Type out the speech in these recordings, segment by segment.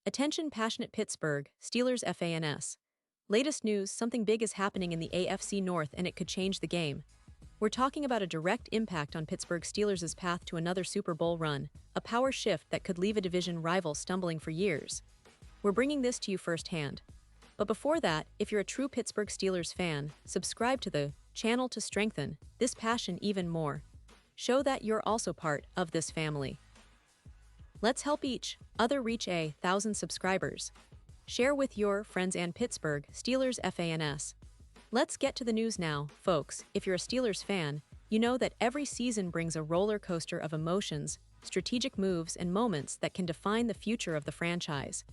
Attention passionate Pittsburgh Steelers fans. Latest news, something big is happening in the AFC North and it could change the game. We're talking about a direct impact on Pittsburgh Steelers' path to another Super Bowl run, a power shift that could leave a division rival stumbling for years. We're bringing this to you firsthand. But before that, if you're a true Pittsburgh Steelers fan, subscribe to the channel to strengthen this passion even more. Show that you're also part of this family. Let's help each other reach 1,000 subscribers. Share with your friends and Pittsburgh Steelers fans. Let's get to the news now, folks. If you're a Steelers fan, you know that every season brings a roller coaster of emotions, strategic moves, and moments that can define the future of the franchise.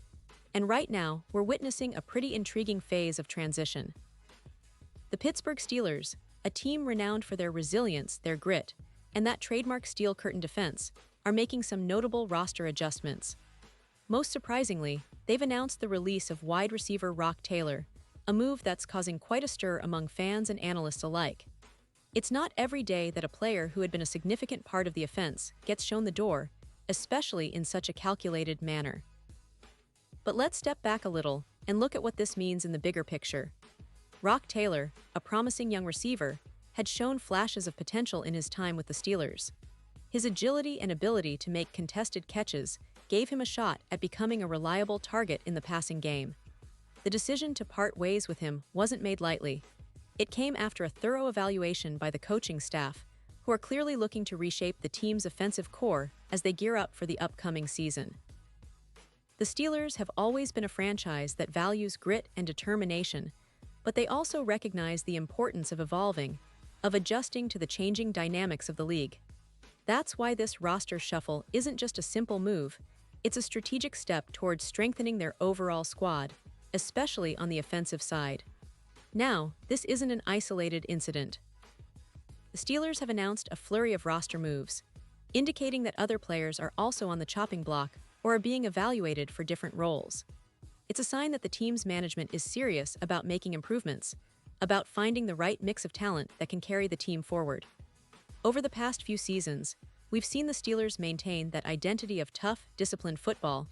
And right now, we're witnessing a pretty intriguing phase of transition. The Pittsburgh Steelers, a team renowned for their resilience, their grit, and that trademark steel curtain defense, are making some notable roster adjustments. Most surprisingly, they've announced the release of wide receiver Rock Taylor, a move that's causing quite a stir among fans and analysts alike. It's not every day that a player who had been a significant part of the offense gets shown the door, especially in such a calculated manner. But let's step back a little and look at what this means in the bigger picture. Rock Taylor, a promising young receiver, had shown flashes of potential in his time with the Steelers. His agility and ability to make contested catches gave him a shot at becoming a reliable target in the passing game. The decision to part ways with him wasn't made lightly. It came after a thorough evaluation by the coaching staff, who are clearly looking to reshape the team's offensive core as they gear up for the upcoming season. The Steelers have always been a franchise that values grit and determination, but they also recognize the importance of evolving, of adjusting to the changing dynamics of the league. That's why this roster shuffle isn't just a simple move, it's a strategic step towards strengthening their overall squad, especially on the offensive side. Now, this isn't an isolated incident. The Steelers have announced a flurry of roster moves, indicating that other players are also on the chopping block or are being evaluated for different roles. It's a sign that the team's management is serious about making improvements, about finding the right mix of talent that can carry the team forward. Over the past few seasons, we've seen the Steelers maintain that identity of tough, disciplined football,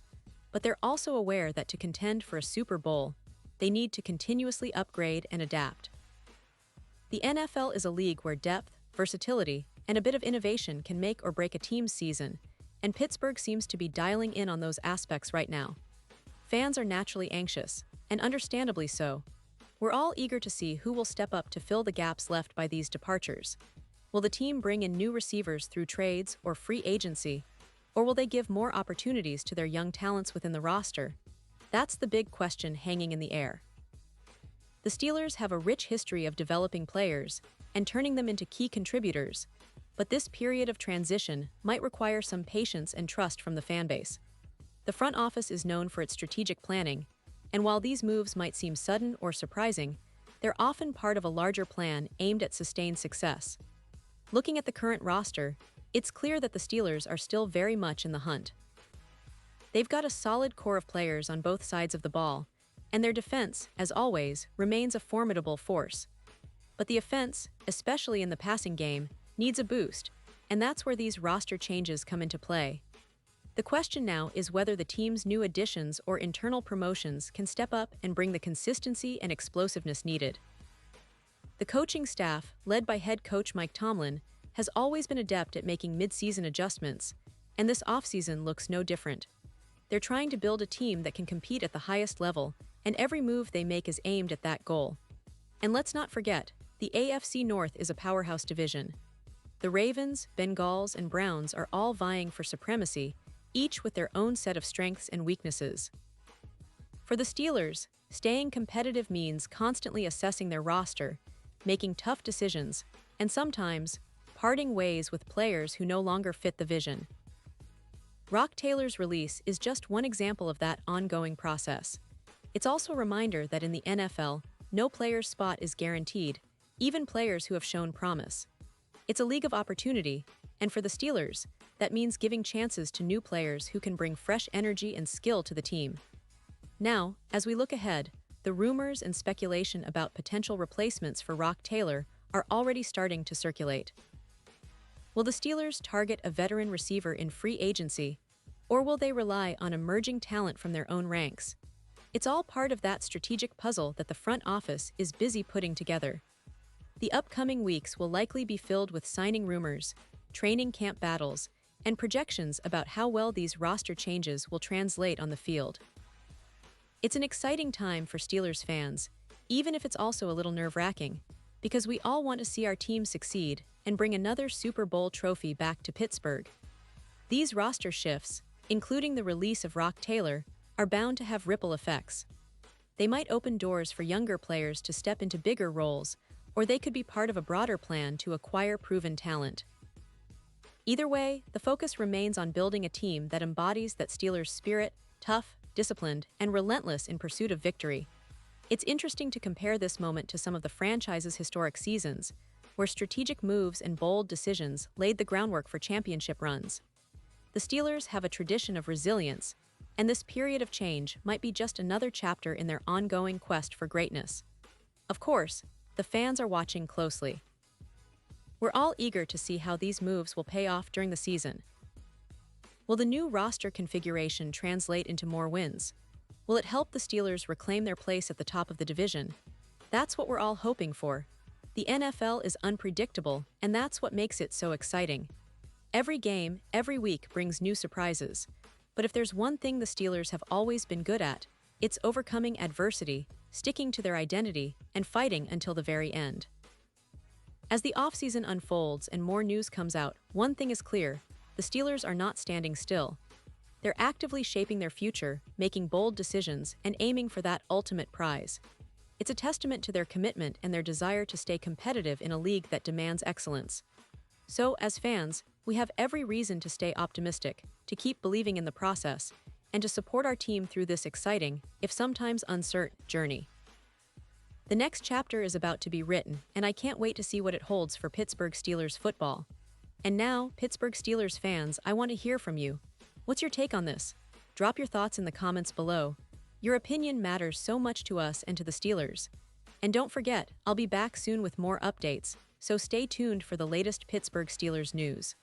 but they're also aware that to contend for a Super Bowl, they need to continuously upgrade and adapt. The NFL is a league where depth, versatility, and a bit of innovation can make or break a team's season, and Pittsburgh seems to be dialing in on those aspects right now. Fans are naturally anxious, and understandably so. We're all eager to see who will step up to fill the gaps left by these departures. Will the team bring in new receivers through trades or free agency, or will they give more opportunities to their young talents within the roster? That's the big question hanging in the air. The Steelers have a rich history of developing players and turning them into key contributors, but this period of transition might require some patience and trust from the fanbase. The front office is known for its strategic planning, and while these moves might seem sudden or surprising, they're often part of a larger plan aimed at sustained success. Looking at the current roster, it's clear that the Steelers are still very much in the hunt. They've got a solid core of players on both sides of the ball, and their defense, as always, remains a formidable force. But the offense, especially in the passing game, needs a boost, and that's where these roster changes come into play. The question now is whether the team's new additions or internal promotions can step up and bring the consistency and explosiveness needed. The coaching staff, led by head coach Mike Tomlin, has always been adept at making mid-season adjustments, and this offseason looks no different. They're trying to build a team that can compete at the highest level, and every move they make is aimed at that goal. And let's not forget, the AFC North is a powerhouse division. The Ravens, Bengals, and Browns are all vying for supremacy, each with their own set of strengths and weaknesses. For the Steelers, staying competitive means constantly assessing their roster, making tough decisions, and sometimes parting ways with players who no longer fit the vision. Rock Taylor's release is just one example of that ongoing process. It's also a reminder that in the NFL, no player's spot is guaranteed, even players who have shown promise. It's a league of opportunity, and for the Steelers, that means giving chances to new players who can bring fresh energy and skill to the team. Now, as we look ahead, the rumors and speculation about potential replacements for Rock Taylor are already starting to circulate. Will the Steelers target a veteran receiver in free agency, Or will they rely on emerging talent from their own ranks? It's all part of that strategic puzzle that the front office is busy putting together. The upcoming weeks will likely be filled with signing rumors, training camp battles, and projections about how well these roster changes will translate on the field. It's an exciting time for Steelers fans, even if it's also a little nerve-wracking, because we all want to see our team succeed and bring another Super Bowl trophy back to Pittsburgh. These roster shifts, including the release of Rock Taylor, are bound to have ripple effects. They might open doors for younger players to step into bigger roles, or they could be part of a broader plan to acquire proven talent. Either way, the focus remains on building a team that embodies that Steelers spirit, tough, disciplined, and relentless in pursuit of victory. It's interesting to compare this moment to some of the franchise's historic seasons, where strategic moves and bold decisions laid the groundwork for championship runs. The Steelers have a tradition of resilience, and this period of change might be just another chapter in their ongoing quest for greatness. Of course, the fans are watching closely. We're all eager to see how these moves will pay off during the season. Will the new roster configuration translate into more wins? Will it help the Steelers reclaim their place at the top of the division? That's what we're all hoping for. The NFL is unpredictable, and that's what makes it so exciting. Every game, every week brings new surprises. But if there's one thing the Steelers have always been good at, it's overcoming adversity, sticking to their identity, and fighting until the very end. As the offseason unfolds and more news comes out, one thing is clear: the Steelers are not standing still. They're actively shaping their future, making bold decisions, and aiming for that ultimate prize. It's a testament to their commitment and their desire to stay competitive in a league that demands excellence. So, as fans, we have every reason to stay optimistic, to keep believing in the process, and to support our team through this exciting, if sometimes uncertain, journey. The next chapter is about to be written, and I can't wait to see what it holds for Pittsburgh Steelers football. And now, Pittsburgh Steelers fans, I want to hear from you. What's your take on this? Drop your thoughts in the comments below. Your opinion matters so much to us and to the Steelers. And don't forget, I'll be back soon with more updates, so stay tuned for the latest Pittsburgh Steelers news.